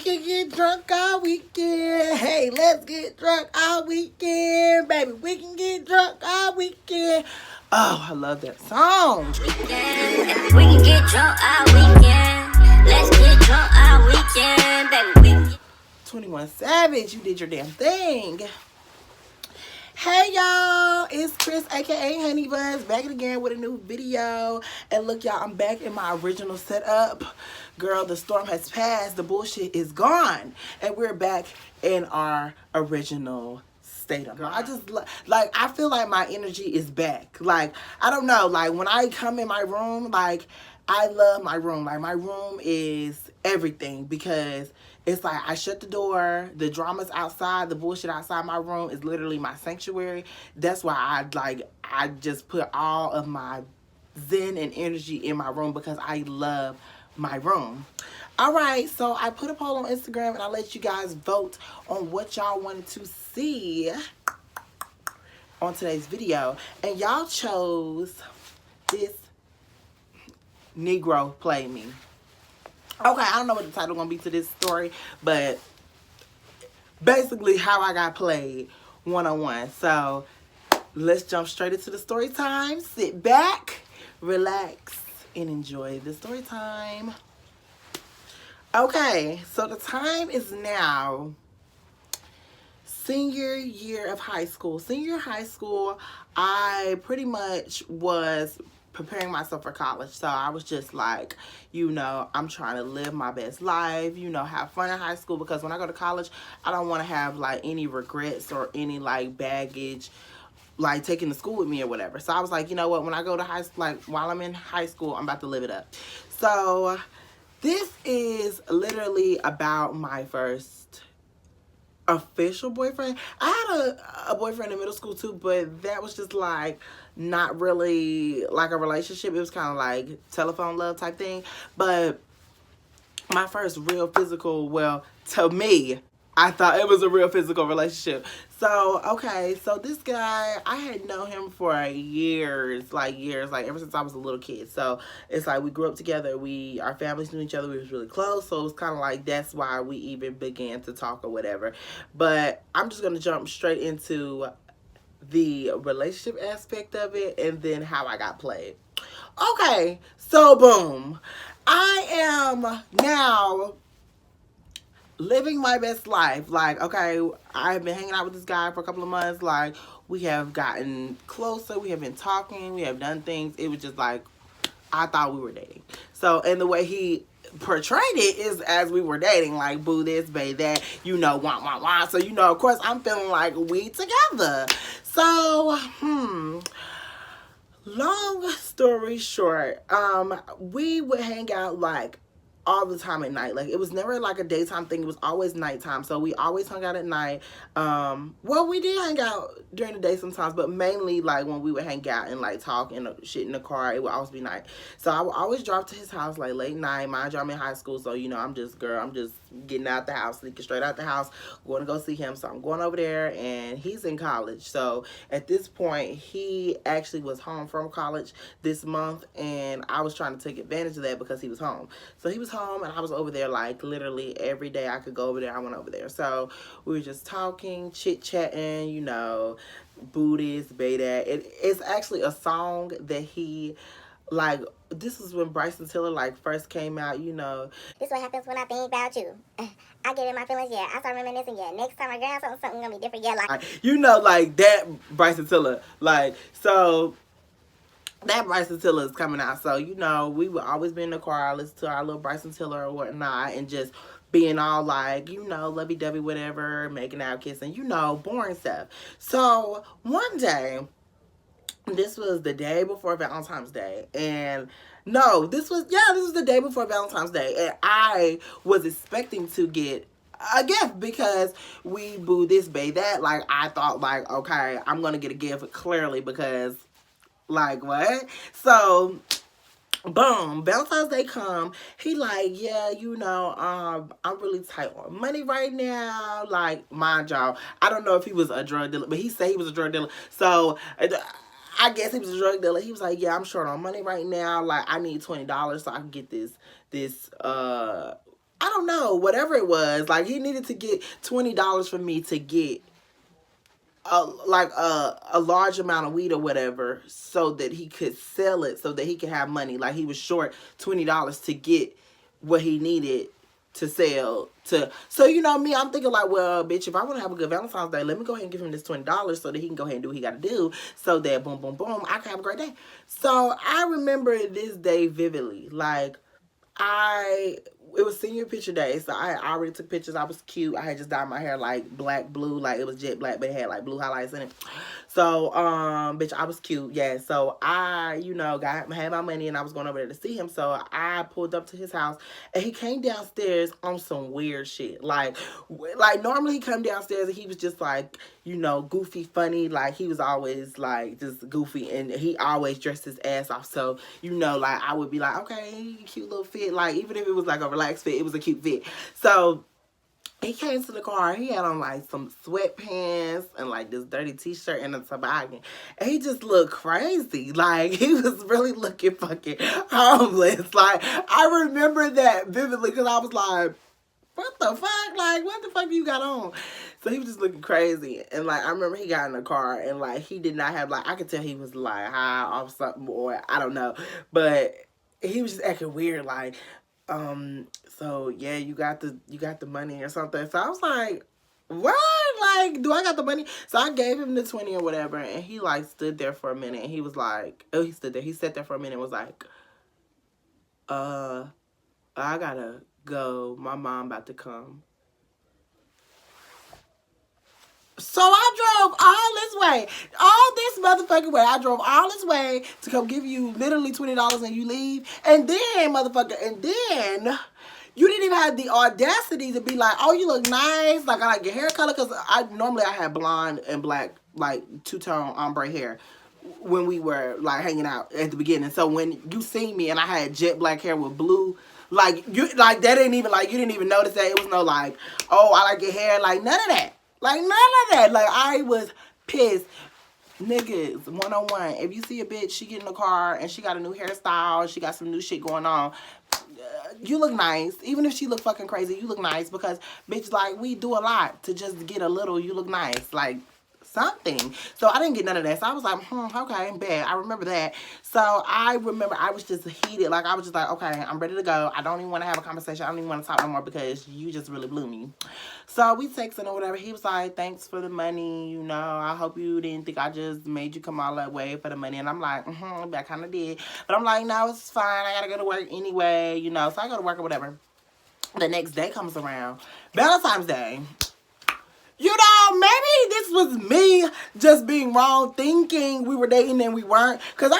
can get drunk all weekend. Hey, let's get drunk all weekend, baby. We can get drunk all weekend. Oh, I love that song. Weekend. We can get drunk all weekend. Let's get drunk all weekend, baby. We can get 21 Savage, you did your damn thing. Hey y'all, it's Chris aka Honey Buzz back again with a new video. And look y'all, I'm back in my original setup. Girl, the storm has passed, the bullshit is gone, and we're back in our original state of mind. I just like I feel like my energy is back. Like I don't know, like when I come in my room, like I love my room. Like my room is everything because it's like I shut the door, the drama's outside, the bullshit outside my room is literally my sanctuary. That's why I just put all of my zen and energy in my room because I love my room. Alright, so I put a poll on Instagram and I let you guys vote on what y'all wanted to see on today's video. And y'all chose this Negro Play Me. Okay, I don't know what the title gonna be to this story, but basically how I got played one-on-one. So let's jump straight into the story time. Sit back, relax, and enjoy the story time. Okay, so the time is now senior year of high school. Senior year of high school, I pretty much was preparing myself for college. So I was just like, you know, I'm trying to live my best life, you know, have fun in high school, because when I go to college, I don't want to have like any regrets or any like baggage like taking to school with me or whatever. So I was like, you know what, when I go to high school, like while I'm in high school, I'm about to live it up. So this is literally about my first official boyfriend. I had a boyfriend in middle school too, but that was just like not really like a relationship. It was kind of like telephone love type thing. But my first real physical, well, to me, I thought it was a real physical relationship. So, okay, so this guy, I had known him for years, like ever since I was a little kid. So, it's like we grew up together. Our families knew each other. We was really close. So, it was kind of like that's why we even began to talk or whatever. But I'm just going to jump straight into the relationship aspect of it and then how I got played. Okay, so boom. I am now living my best life. Like, okay, I've been hanging out with this guy for a couple of months. Like, we have gotten closer. We have been talking. We have done things. It was just like, I thought we were dating. So, and the way he portrayed it is as we were dating. Like, boo this, bae that, you know, wah, wah, wah. So, you know, of course, I'm feeling like we together. So, long story short, we would hang out like all the time at night. Like, it was never like a daytime thing. It was always nighttime. So we always hung out at night. Well, we did hang out during the day sometimes, but mainly like when we would hang out and like talk and shit in the car, it would always be night. So I would always drive to his house like late night. Mind you, I'm in high school, so you know, I'm just getting out the house, sneaking straight out the house, going to go see him. So I'm going over there, and he's in college. So at this point, he actually was home from college this month, and I was trying to take advantage of that because he was home. So he was home, and I was over there like literally every day I could go over there, I went over there. So we were just talking, chit-chatting, you know, booties, bae that. It's actually a song that he, like, this is when Bryson Tiller like first came out, you know. This what happens when I think about you. I get in my feelings, yeah. I start reminiscing, yeah. Next time I grab something gonna be different, yeah. Like, you know, like that Bryson Tiller. Like, so that Bryson Tiller is coming out. So, you know, we would always be in the car, listen to our little Bryson Tiller or whatnot, and just being all like, you know, lovey-dovey, whatever, making out, kissing, you know, boring stuff. So, one day, this was the day before Valentine's Day, and no, this was the day before Valentine's Day, and I was expecting to get a gift because we boo this, bae that. Like, I thought, like, okay, I'm gonna get a gift clearly because, like, what? So, boom, Valentine's Day come. He like, yeah, you know, I'm really tight on money right now. Like, mind y'all, I don't know if he was a drug dealer, but he said he was a drug dealer. So I guess he was a drug dealer. He was like, yeah, I'm short on money right now. Like, I need $20 so I can get this I don't know, whatever it was. Like, he needed to get $20 from me to get a large amount of weed or whatever, so that he could sell it, so that he could have money. Like, he was short $20 to get what he needed to sell. So you know me, I'm thinking like, well, bitch, if I want to have a good Valentine's Day, let me go ahead and give him this $20 so that he can go ahead and do what he got to do, so that boom boom boom, I can have a great day. So I remember this day vividly. Like, it was senior picture day, so I already took pictures. I was cute. I had just dyed my hair like black, blue, like it was jet black, but it had like blue highlights in it. So, bitch, I was cute, yeah. So I, had my money and I was going over there to see him. So I pulled up to his house and he came downstairs on some weird shit. Like normally he come downstairs and he was just like, goofy, funny. Like, he was always like just goofy, and he always dressed his ass off. So, like, I would be like, okay, cute little fit. Like, even if it was like a relaxed fit, it was a cute fit. So he came to the car. He had on like some sweatpants and like this dirty t-shirt and a toboggan. And he just looked crazy. Like, he was really looking fucking homeless. Like, I remember that vividly because I was like, what the fuck? Like, what the fuck you got on? So he was just looking crazy. And like, I remember he got in the car and like, he did not have, like, I could tell he was like high off something, or I don't know. But he was just acting weird. Like, so yeah, you got the money or something. So I was like, what? Like, do I got the money? So I gave him the 20 or whatever, and he like stood there for a minute, and he was like, he sat there for a minute and was like, I gotta go. My mom about to come. So I drove all this motherfucking way. I drove all this way to come give you literally $20 and you leave. And then, you didn't even have the audacity to be like, oh, you look nice. Like, I like your hair color. Because normally I had blonde and black, like, two-tone ombre hair when we were, like, hanging out at the beginning. So when you seen me and I had jet black hair with blue, that didn't even, like, you didn't even notice that. It was no, like, oh, I like your hair. Like, none of that. Like, none of that. Like, I was pissed. Niggas, 101. If you see a bitch, she get in the car and she got a new hairstyle, she got some new shit going on, you look nice. Even if she look fucking crazy, you look nice. Because, bitch, like, we do a lot to just get a little, you look nice. Like, something. So I didn't get none of that. So I was like, okay, bad. I remember that. So I remember I was just heated. Like, I was just like, okay, I'm ready to go. I don't even want to have a conversation. I don't even want to talk no more because you just really blew me. So we texting or whatever. He was like, thanks for the money. I hope you didn't think I just made you come all that way for the money. And I'm like, I kind of did. But I'm like, no, it's fine. I got to go to work anyway, So I go to work or whatever. The next day comes around. Valentine's Day. Maybe this was me just being wrong, thinking we were dating and we weren't. Because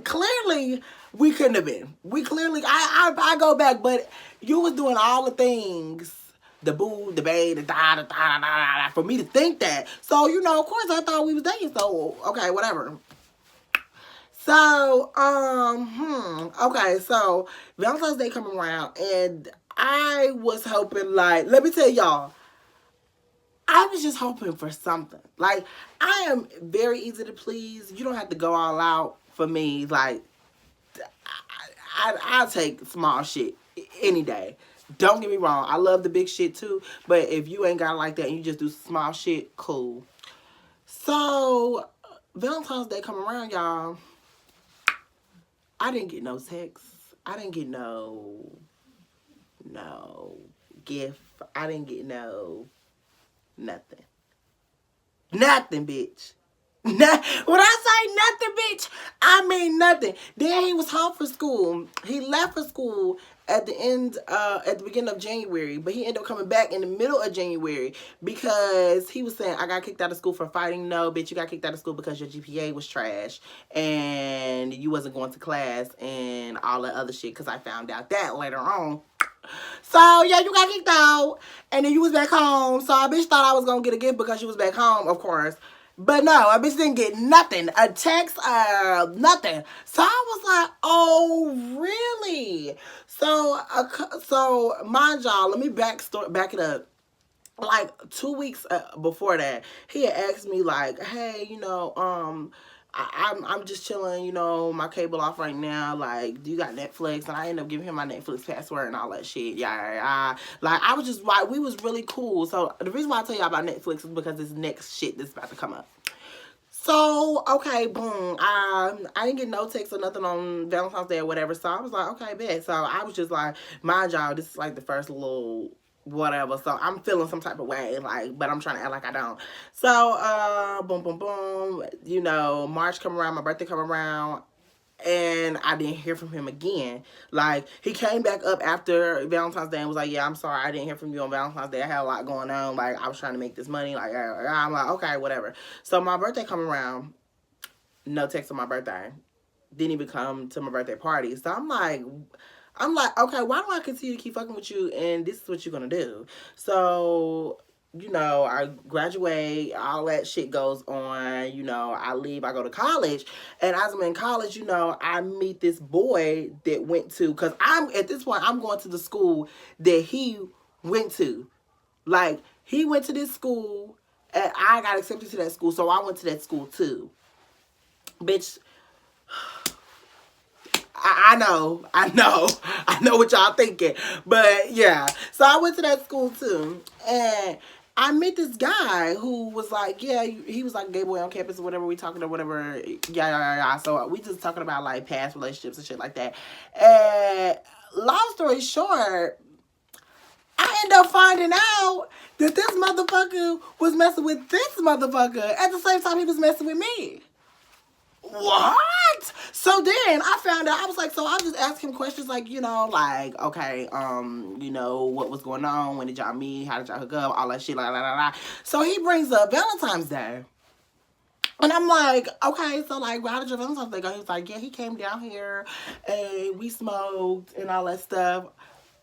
clearly we couldn't have been. I go back, but you was doing all the things. The boo, the bae, the da, for me to think that. So, of course I thought we was dating. So, okay, whatever. So, okay, so Valentine's Day come around and I was hoping, like, let me tell y'all, I was just hoping for something. Like, I am very easy to please. You don't have to go all out for me. Like, I'll take small shit any day. Don't get me wrong. I love the big shit too. But if you ain't got it like that and you just do small shit, cool. So, Valentine's Day come around, y'all. I didn't get no text. I didn't get no gift. I didn't get no nothing. Nothing, bitch. When I say nothing, bitch, I mean nothing. Then he was home for school. He left for school at the beginning of January, but he ended up coming back in the middle of January because he was saying, I got kicked out of school for fighting. No, bitch, you got kicked out of school because your GPA was trash and you wasn't going to class and all that other shit, because I found out that later on. So, yeah, you got kicked out, and then you was back home. So, a bitch thought I was going to get a gift because you was back home, of course. But no, a bitch didn't get nothing. A text, nothing. So, I was like, oh, really? So mind y'all, let me back it up. Like, 2 weeks before that, he had asked me, like, hey, I'm just chilling, you know, my cable off right now. Like, do you got Netflix? And I end up giving him my Netflix password and all that shit. Yeah. Like, I was just like, we was really cool. So the reason why I tell y'all about Netflix is because this next shit that's about to come up. So, okay, boom. I didn't get no text or nothing on Valentine's Day or whatever. So I was like, okay, bet. So I was just like, mind y'all, this is like the first little whatever. So I'm feeling some type of way, like, but I'm trying to act like I don't. So, boom, boom, boom. You know, March come around, my birthday come around, and I didn't hear from him again. Like, he came back up after Valentine's Day and was like, yeah, I'm sorry, I didn't hear from you on Valentine's Day. I had a lot going on. Like, I was trying to make this money. Like, I'm like, okay, whatever. So my birthday come around, no text on my birthday. Didn't even come to my birthday party. So I'm like, okay, why do I continue to keep fucking with you and this is what you're going to do? So, you know, I graduate, all that shit goes on, you know, I leave, I go to college, and as I'm in college, you know, I meet this boy that went to, because at this point, I'm going to the school that he went to. Like, he went to this school, and I got accepted to that school, so I went to that school too. Bitch, I know what y'all thinking, but yeah. So I went to that school too, and I met this guy who was like, yeah, he was like a gay boy on campus or whatever. We talking or whatever, yeah. So we just talking about like past relationships and shit like that. And long story short, I end up finding out that this motherfucker was messing with this motherfucker at the same time he was messing with me. What? So then I found out, I was like, so I just asked him questions like, you know, like, okay, you know, what was going on? When did y'all meet? How did y'all hook up? All that shit, la. So he brings up Valentine's Day. And I'm like, okay, so like, how did your Valentine's Day go? He was like, yeah, he came down here and we smoked and all that stuff.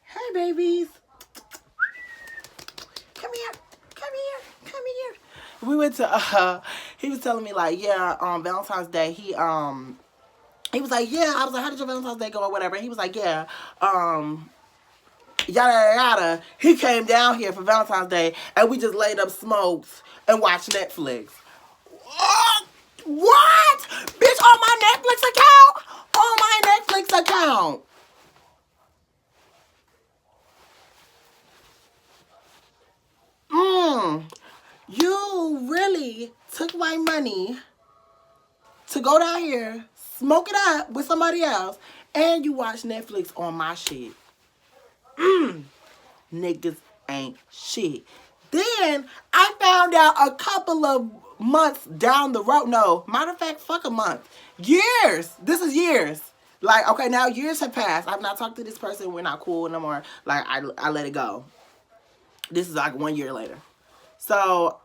Hey, babies. Come here. We went to, he was telling me like, yeah, Valentine's Day, he was like, yeah, I was like, how did your Valentine's Day go or whatever? And he was like, yeah, yada. He came down here for Valentine's Day and we just laid up smokes and watched Netflix. What? Bitch, on my Netflix account? On my Netflix account. You really took my money to go down here, smoke it up with somebody else, and you watch Netflix on my shit. Niggas ain't shit. Then I found out a couple of months down the road. No, matter of fact, fuck a month. Years. This is years. Like, okay, now years have passed. I've not talked to this person. We're not cool no more. Like, I let it go. This is like 1 year later. So,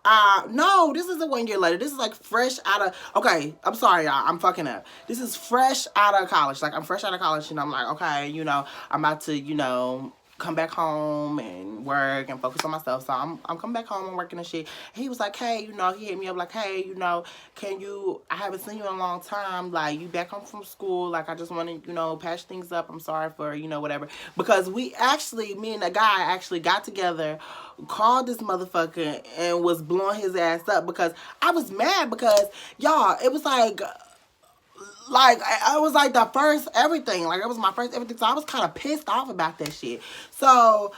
no, this isn't 1 year later. This is like fresh out of, okay, I'm sorry, y'all. I'm fucking up. This is fresh out of college. Like, I'm fresh out of college, and I'm like, okay, you know, I'm about to, you know, come back home and work and focus on myself. So I'm coming back home and working and shit. And he was like, hey, you know, he hit me up like, hey, you know, I haven't seen you in a long time. Like, you back home from school. Like, I just want to, you know, patch things up. I'm sorry for, you know, whatever. Because me and the guy actually got together, called this motherfucker, and was blowing his ass up because I was mad because, y'all, it was like I was like the first everything. Like, it was my first everything. So I was kind of pissed off about that shit. So,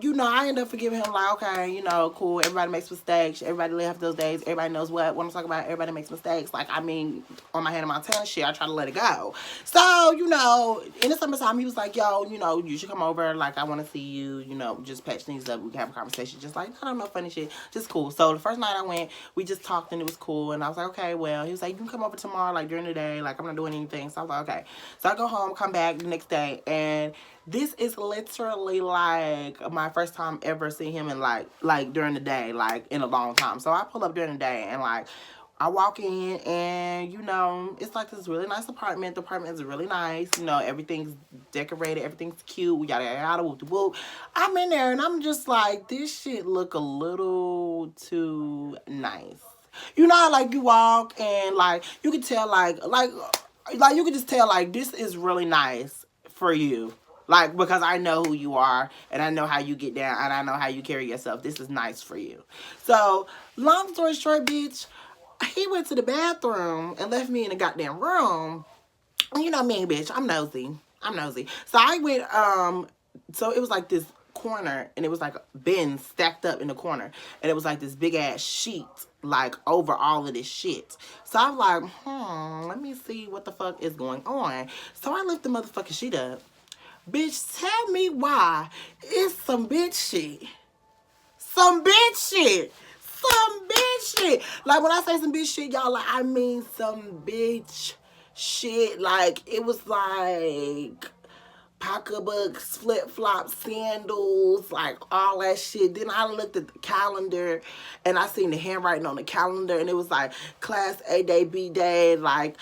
you know, I ended up forgiving him. Like, okay, you know, cool. Everybody makes mistakes. Everybody live those days. Everybody knows what I'm talking about. Everybody makes mistakes. Like, I mean, on my Hannah Montana shit, I try to let it go. So, you know, in the summertime, he was like, yo, you know, you should come over. Like, I want to see you. You know, just patch things up. We can have a conversation. Just like, I don't know, funny shit. Just cool. So the first night I went, we just talked and it was cool. And I was like, okay, well, he was like, you can come over tomorrow, like during the day. Like, I'm not doing anything. So I was like, okay. So I go home, come back the next day, and this is literally like my first time ever seeing him in like during the day, like in a long time. So I pull up during the day and like I walk in and, you know, it's like this really nice apartment. The apartment is really nice. You know, everything's decorated. Everything's cute. Yada, yada, whoop, whoop. I'm in there and I'm just like, this shit look a little too nice. You know, like you walk and like you can tell like you can just tell like this is really nice for you. Like, because I know who you are, and I know how you get down, and I know how you carry yourself. This is nice for you. So, long story short, bitch, he went to the bathroom and left me in the goddamn room. You know me, bitch. I'm nosy. So I went, so it was like this corner, and it was like bins stacked up in the corner, and it was like this big ass sheet like over all of this shit. So I'm like, let me see what the fuck is going on. So I lift the motherfucking sheet up. Bitch, tell me why it's some bitch shit. Some bitch shit. Some bitch shit. Like, when I say some bitch shit, y'all, like, I mean some bitch shit. Like, it was like pocketbooks, flip-flops, sandals, like all that shit. Then I looked at the calendar and I seen the handwriting on the calendar, and it was like class A day, B day, like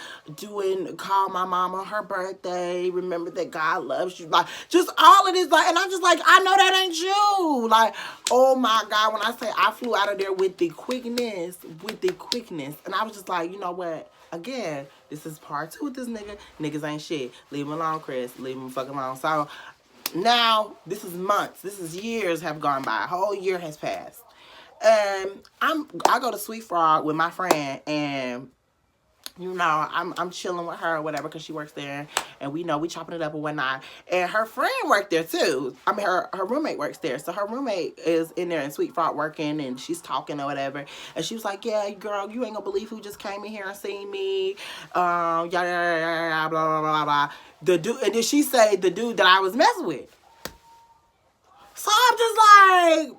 call my mom on her birthday, remember that God loves you, like just all of this, like, and I'm just like, I know that ain't you. Like, oh my God, when I say I flew out of there with the quickness, and I was just like, you know what? Again, this is part 2 with this nigga. Niggas ain't shit. Leave him alone, Chris. Leave him fucking alone. So, now, this is months. This is years have gone by. A whole year has passed. And I go to Sweet Frog with my friend, and you know, I'm chilling with her or whatever because she works there, and we chopping it up and whatnot. And her friend worked there too. I mean, her roommate works there. So her roommate is in there in Sweet Frog working, and she's talking or whatever. And she was like, yeah, girl, you ain't gonna believe who just came in here and seen me. Yada, yada, yada, blah, blah, blah, blah. The dude, and then she said the dude that I was messing with. So I'm just like,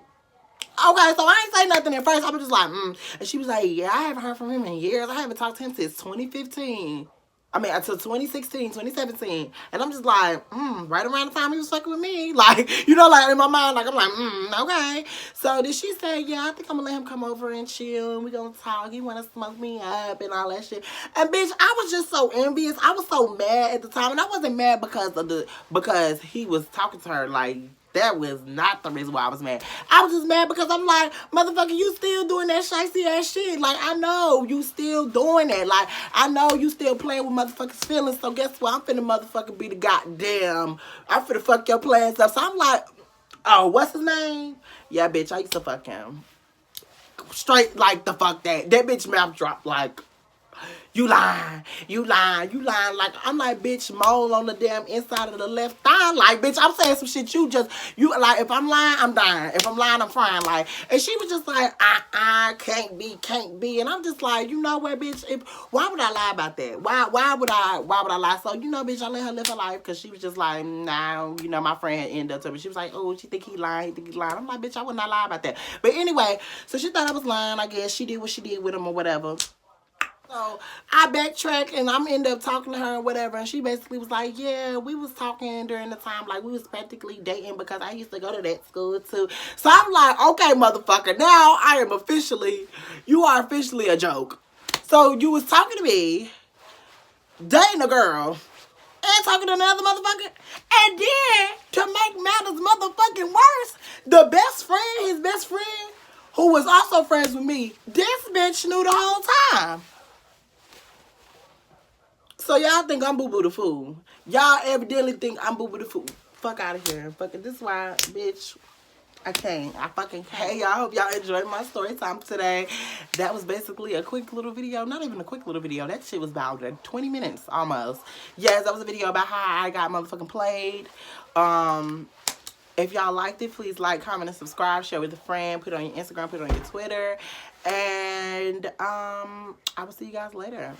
okay, so I ain't say nothing at first. I was just like, And she was like, yeah, I haven't heard from him in years. I haven't talked to him since 2015. I mean, until 2016, 2017. And I'm just like, right around the time he was fucking with me. Like, you know, like in my mind, like, I'm like, okay. So then she said, yeah, I think I'm gonna let him come over and chill, and we gonna talk. He wanna smoke me up and all that shit. And bitch, I was just so envious. I was so mad at the time. And I wasn't mad because he was talking to her. Like, that was not the reason why I was mad. I was just mad because I'm like, motherfucker, you still doing that shicey ass shit. Like, I know you still doing that. Like, I know you still playing with motherfuckers' feelings. So guess what? I'm finna motherfucker be the goddamn, I'm finna fuck your plans up. So I'm like, oh, what's his name? Yeah, bitch, I used to fuck him. Straight like the fuck that. That bitch mouth dropped like, you lying. Like, I'm like, bitch, mole on the damn inside of the left thigh. Like, bitch, I'm saying some shit you like, if I'm lying, I'm dying. If I'm lying, I'm frying. Like, and she was just like, can't be. And I'm just like, you know what, bitch, why would I lie about that? Why would I lie? So, you know, bitch, I let her live her life because she was just like, nah, you know, my friend had ended up to me. She was like, oh, she think he lying. I'm like, bitch, I would not lie about that. But anyway, so she thought I was lying, I guess. She did what she did with him or whatever. So I backtrack and I'm end up talking to her or whatever, and she basically was like, yeah, we was talking during the time, like we was practically dating because I used to go to that school too. So I'm like, okay, motherfucker, now you are officially a joke. So you was talking to me, dating a girl, and talking to another motherfucker, and then to make matters motherfucking worse, his best friend, who was also friends with me, this bitch knew the whole time. So y'all think I'm boo-boo the fool. Y'all evidently think I'm boo-boo the fool. Fuck out of here. Fucking, this is why, bitch, I fucking can't. Hey, y'all, hope y'all enjoyed my story time today. That was basically a quick little video. Not even a quick little video. That shit was about 20 minutes almost. Yes, that was a video about how I got motherfucking played. If y'all liked it, please like, comment, and subscribe. Share with a friend. Put it on your Instagram. Put it on your Twitter. And I will see you guys later.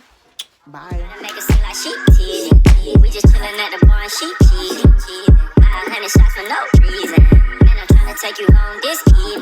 Bye. Make her seem like she teasing. We just chillin' at the bar and she teasing. 500 shots for no reason. And I'm trying to take you home this evening.